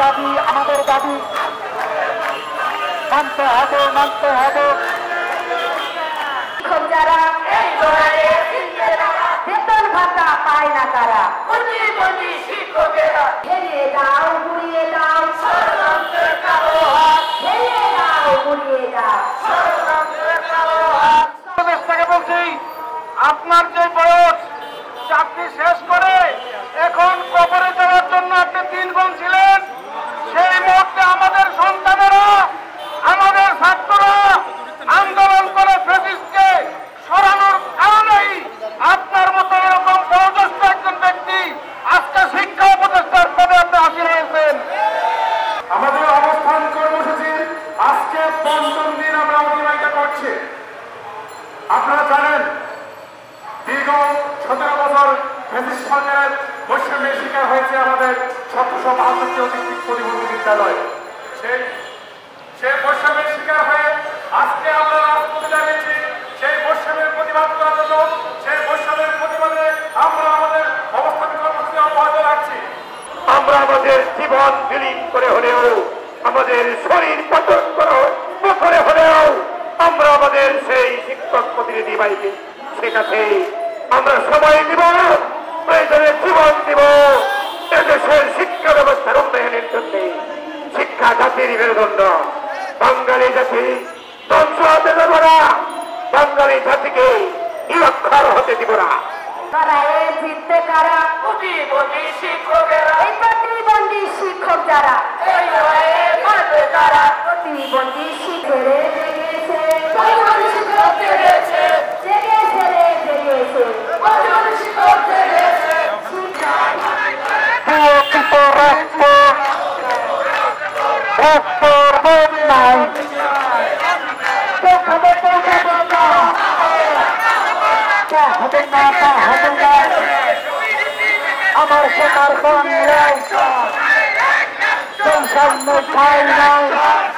দাবি মানতে হবে যারা বেতন ভাতা পায় না তারা হেরিয়ে দাও ঘুরিয়ে দাও হেরিয়ে দাও ঘুরিয়ে দাও। বলছি আপনার যে বয়স চাকরি শেষ করে এখন কবরে যাওয়ার জন্য আপনি 3 বোন ছিলেন, সেই মুহূর্তে আমাদের সন্তানেরা আমাদের ছাত্ররা আন্দোলন করে ফ্যাসিস্টকে সরানোর কারণেই আপনার মতো এরকম বয়োজ্যেষ্ঠ একজন ব্যক্তি আজকে শিক্ষা উপদেষ্টার পদে আপনি আসীন হয়েছেন। আমাদের অবস্থান কর্মসূচি আজকে ৫ম দিন আমরা অতিবাহিত করছি। আপনারা জানেন দীর্ঘ ১৭ বছর ফ্যাসিস্ট সরকারের বৈষম্যের শিকার হয়েছে আমাদের ১৭৭২টি অতিরিক্ত প্রতিবন্ধী বিদ্যালয়। সেই বৈষম্যের শিকার হয়ে আজকে আমরা রাজপথে দাঁড়িয়েছি সেই বৈষম্যের প্রতিবাদ করার জন্য। সেই বৈষম্যের প্রতিবাদে আমরা আমাদের অবস্থান কর্মসূচি অব্যাহত রাখছি। আমরা আমাদের জীবন বিলীন করে হলেও, আমাদের শরীর পতন করে হলেও আমরা আমাদের সেই শিক্ষক প্রতিনিধি বাড়িতে শেখাতে আমরা সময় দিব, প্রয়োজনে জীবন দিব। এদেশের শিক্ষা ব্যবস্থার উন্নয়নের জন্য, শিক্ষা জাতির মেরুদণ্ড, বাঙালি জাতি ধ্বংস হতে দেব না, বাঙালি জাতিকে নিরক্ষর হতে দিব না। জিততে কারা? প্রতিবন্ধী শিক্ষক যারা প্রতিবন্ধী শিক্ষেরে জেগেছে আমার শেখার সংগ্রাম